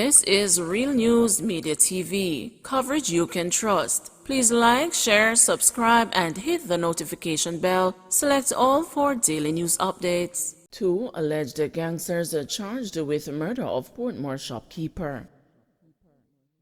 This is Real News Media TV, coverage you can trust. Please like, share, subscribe, and hit the notification bell. Select all for daily news updates. Two alleged gangsters are charged with murder of Portmore shopkeeper.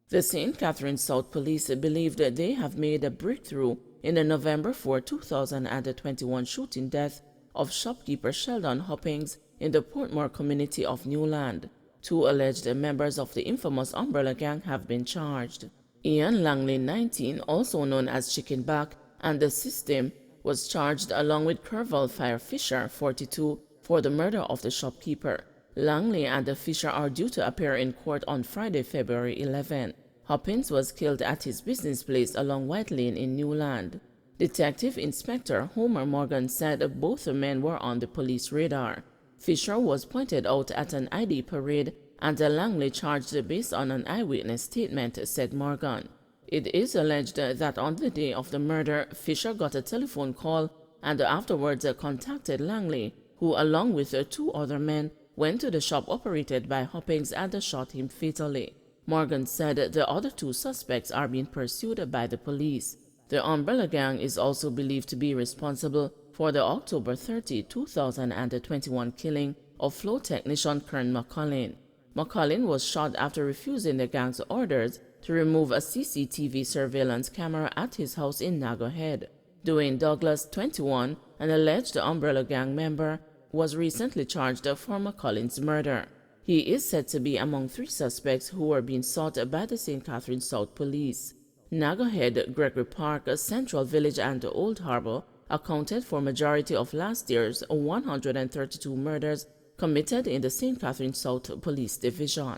The St. Catharines South Police believe that they have made a breakthrough in the November 4, 2021 shooting death of shopkeeper Sheldon Hoppings in the Portmore community of Newland. Two alleged members of the infamous Umbrella Gang have been charged. Ian Langley, 19, also known as Chickenback, and the System, was charged along with Kerval Fire Fisher, 42, for the murder of the shopkeeper. Langley and the Fisher are due to appear in court on Friday, February 11. Hoppings was killed at his business place along White Lane in Newland. Detective Inspector Homer Morgan said both men were on the police radar. Fisher was pointed out at an ID parade and Langley charged based on an eyewitness statement, said Morgan. It is alleged that on the day of the murder, Fisher got a telephone call and afterwards contacted Langley, who along with two other men went to the shop operated by Hoppings and shot him fatally. Morgan said the other two suspects are being pursued by the police. The Umbrella Gang is also believed to be responsible for the October 30, 2021 killing of flow technician Kern McCullin. McCullin was shot after refusing the gang's orders to remove a CCTV surveillance camera at his house in Nago Head. Dwayne Douglas, 21, an alleged Umbrella Gang member, was recently charged for McCullin's murder. He is said to be among three suspects who were being sought by the St. Catharines South Police. Nago Head, Gregory Park, Central Village, and Old Harbor accounted for majority of last year's 132 murders committed in the St. Catharines South Police Division.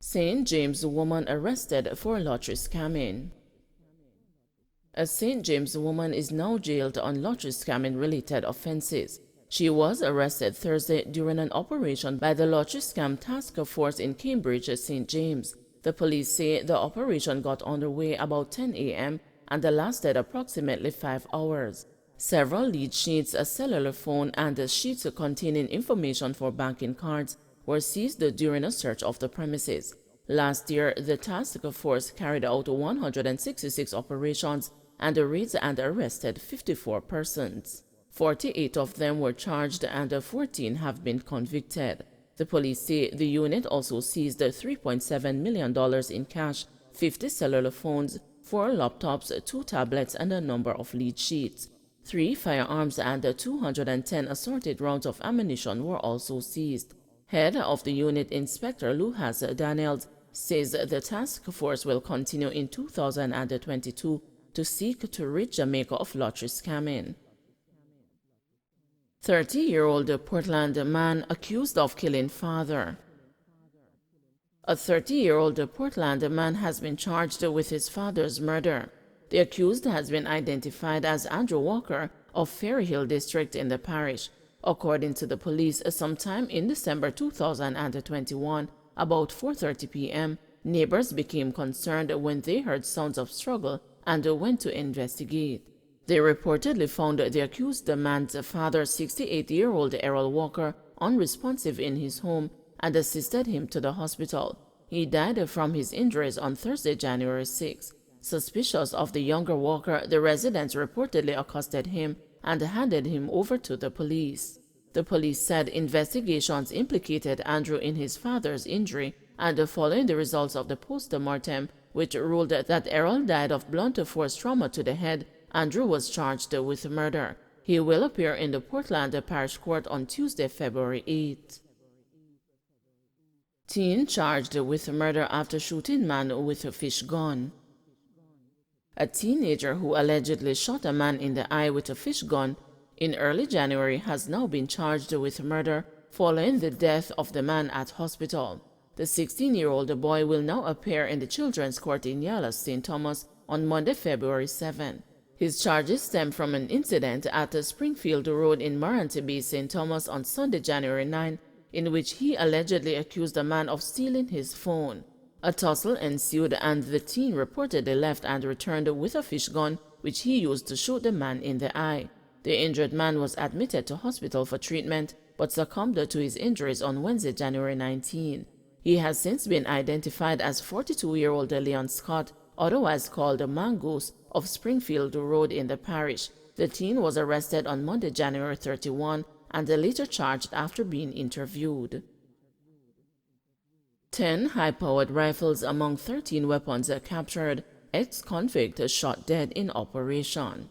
St. James woman arrested for lottery scamming. A St. James woman is now jailed on lottery scamming related offenses. She was arrested Thursday during an operation by the Lottery Scam Task Force in Cambridge, St. James. The police say the operation got underway about 10 a.m. and lasted approximately 5 hours. Several lead sheets, a cellular phone, and sheets containing information for banking cards were seized during a search of the premises. Last year, the task force carried out 166 operations and raids and arrested 54 persons. 48 of them were charged and 14 have been convicted. The police say the unit also seized $3.7 million in cash, 50 cellular phones, 4 laptops, 2 tablets, and a number of lead sheets. 3 firearms and 210 assorted rounds of ammunition were also seized. Head of the unit, Inspector Luhas Daniels, says the task force will continue in 2022 to seek to rid Jamaica of lottery scamming. 30-year-old Portland man accused of killing father. A 30-year-old Portland man has been charged with his father's murder. The accused has been identified as Andrew Walker of Ferry Hill District in the parish. According to the police, sometime in December 2021, about 4:30 p.m., neighbors became concerned when they heard sounds of struggle and went to investigate. They reportedly found the accused man's father, 68-year-old Errol Walker, unresponsive in his home and assisted him to the hospital. He died from his injuries on Thursday, January 6. Suspicious of the younger Walker, the residents reportedly accosted him and handed him over to the police. The police said investigations implicated Andrew in his father's injury, and following the results of the post-mortem, which ruled that Errol died of blunt force trauma to the head, Andrew was charged with murder. He will appear in the Portland Parish Court on Tuesday, February 8. Teen charged with murder after shooting man with a fish gun. A teenager who allegedly shot a man in the eye with a fish gun in early January has now been charged with murder following the death of the man at hospital. The 16-year-old boy will now appear in the Children's Court in Yala, St. Thomas on Monday, February 7. His charges stem from an incident at Springfield Road in Morantee Bay, St. Thomas on Sunday, January 9, in which he allegedly accused a man of stealing his phone. A tussle ensued and the teen reportedly left and returned with a fish gun, which he used to shoot the man in the eye. The injured man was admitted to hospital for treatment, but succumbed to his injuries on Wednesday, January 19. He has since been identified as 42-year-old Leon Scott, otherwise called the Mongoose, of Springfield Road in the parish. The teen was arrested on Monday, January 31, and later charged after being interviewed. 10 high-powered rifles among 13 weapons captured, ex-convict shot dead in operation.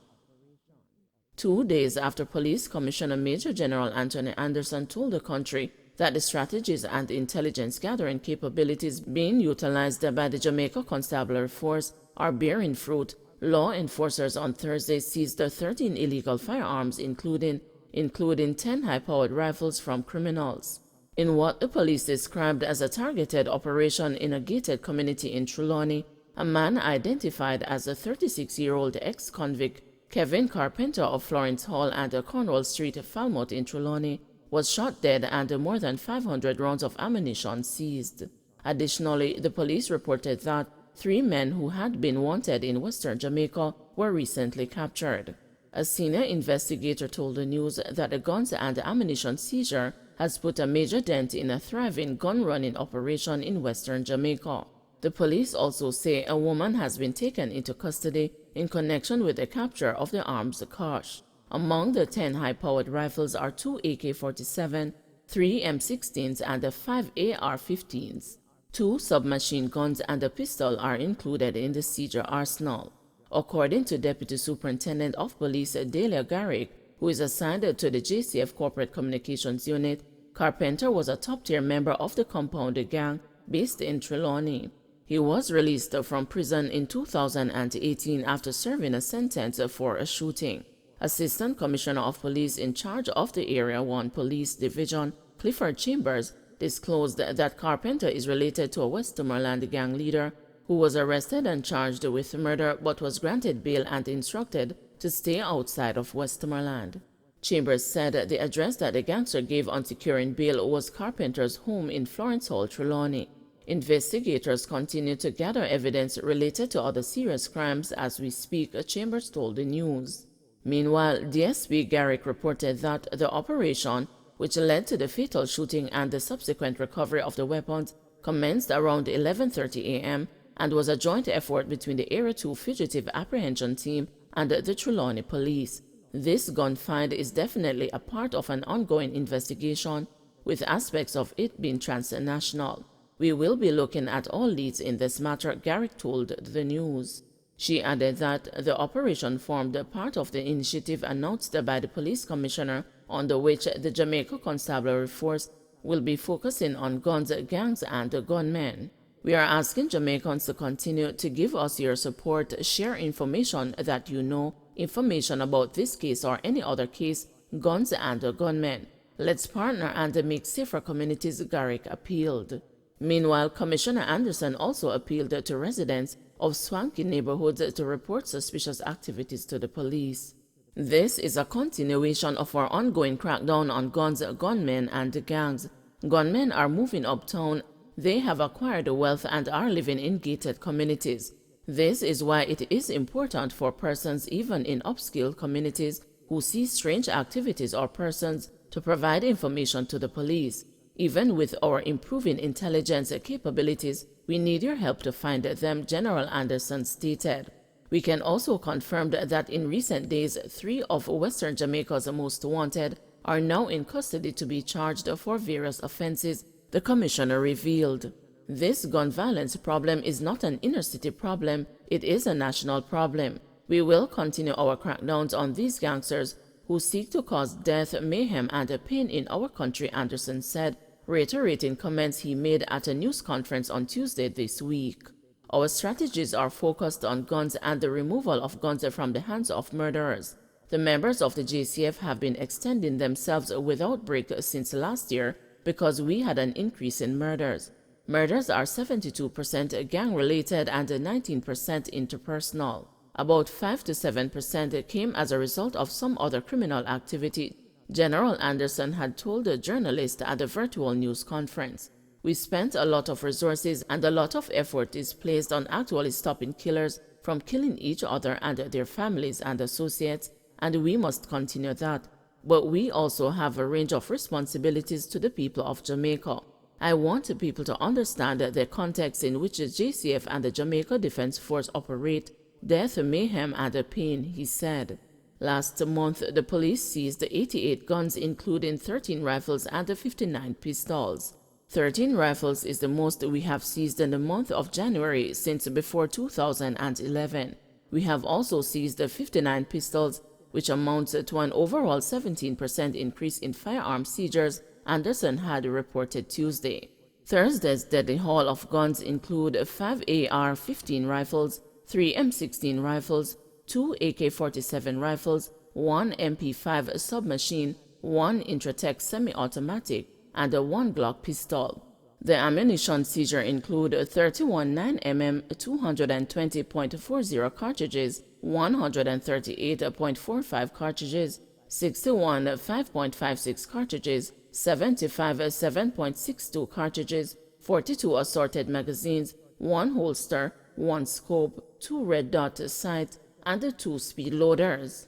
2 days after Police Commissioner Major General Anthony Anderson told the country that the strategies and intelligence gathering capabilities being utilized by the Jamaica Constabulary Force are bearing fruit, law enforcers on Thursday seized 13 illegal firearms, including 10 high-powered rifles from criminals. In what the police described as a targeted operation in a gated community in Trelawney, a man identified as a 36-year-old ex-convict, Kevin Carpenter of Florence Hall and Cornwall Street, Falmouth in Trelawney, was shot dead and more than 500 rounds of ammunition seized. Additionally, the police reported that 3 men who had been wanted in western Jamaica were recently captured. A senior investigator told the news that the guns and ammunition seizure has put a major dent in a thriving gun-running operation in western Jamaica. The police also say a woman has been taken into custody in connection with the capture of the arms cache. Among the 10 high-powered rifles are 2 AK-47, 3 M16s, and 5 AR-15s. 2 submachine guns and a pistol are included in the seizure arsenal. According to Deputy Superintendent of Police Delia Garrick, who is assigned to the JCF Corporate Communications Unit, Carpenter was a top-tier member of the Compound Gang based in Trelawney. He was released from prison in 2018 after serving a sentence for a shooting. Assistant Commissioner of Police in charge of the Area 1 Police Division, Clifford Chambers, disclosed that Carpenter is related to a Westmoreland gang leader who was arrested and charged with murder but was granted bail and instructed to stay outside of Westmoreland. Chambers said the address that the gangster gave on securing bail was Carpenter's home in Florence Hall, Trelawney. Investigators continue to gather evidence related to other serious crimes as we speak, Chambers told the news. Meanwhile, DSP Garrick reported that the operation, which led to the fatal shooting and the subsequent recovery of the weapons, commenced around 11:30 a.m. and was a joint effort between the Area 2 Fugitive Apprehension Team and the Trelawney Police. This gun find is definitely a part of an ongoing investigation, with aspects of it being transnational. We will be looking at all leads in this matter, Garrick told the news. She added that the operation formed part of the initiative announced by the police commissioner, under which the Jamaica Constabulary Force will be focusing on guns, gangs, and gunmen. We are asking Jamaicans to continue to give us your support, share information that you know, information about this case or any other case, guns and gunmen. Let's partner and make safer communities, Garrick appealed. Meanwhile, Commissioner Anderson also appealed to residents of swanky neighborhoods to report suspicious activities to the police. This is a continuation of our ongoing crackdown on guns, gunmen, and gangs. Gunmen are moving uptown. They have acquired wealth and are living in gated communities. This is why it is important for persons even in upscale communities who see strange activities or persons to provide information to the police. Even with our improving intelligence capabilities, we need your help to find them, General Anderson stated. We can also confirm that in recent days, 3 of Western Jamaica's most wanted are now in custody to be charged for various offenses, the commissioner revealed. This gun violence problem is not an inner-city problem, it is a national problem. We will continue our crackdowns on these gangsters who seek to cause death, mayhem, and pain in our country, Anderson said, reiterating comments he made at a news conference on Tuesday this week. Our strategies are focused on guns and the removal of guns from the hands of murderers. The members of the JCF have been extending themselves without break since last year because we had an increase in murders. Murders are 72% gang-related and 19% interpersonal. About 5 to 7% came as a result of some other criminal activity, General Anderson had told a journalist at a virtual news conference. We spent a lot of resources and a lot of effort is placed on actually stopping killers from killing each other and their families and associates, and we must continue that. But we also have a range of responsibilities to the people of Jamaica. I want people to understand the context in which the JCF and the Jamaica Defense Force operate. Death, mayhem, and pain, he said. Last month, the police seized 88 guns, including 13 rifles and 59 pistols. 13 rifles is the most we have seized in the month of January since before 2011. We have also seized 59 pistols, which amounts to an overall 17% increase in firearm seizures, Anderson had reported Tuesday. Thursday's deadly haul of guns include 5 AR-15 rifles, 3 M16 rifles, 2 AK-47 rifles, 1 MP5 submachine, 1 Intratec semi-automatic, and 1 Glock pistol. The ammunition seizure include 31 9mm 220.40 cartridges, 138.45 cartridges, 61 5.56 cartridges, 75 7.62 cartridges, 42 assorted magazines, 1 holster, 1 scope, 2 red dot sights, and 2 speed loaders.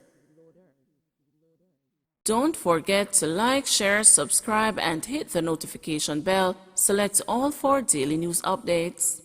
Don't forget to like, share, subscribe, and hit the notification bell. Select all for daily news updates.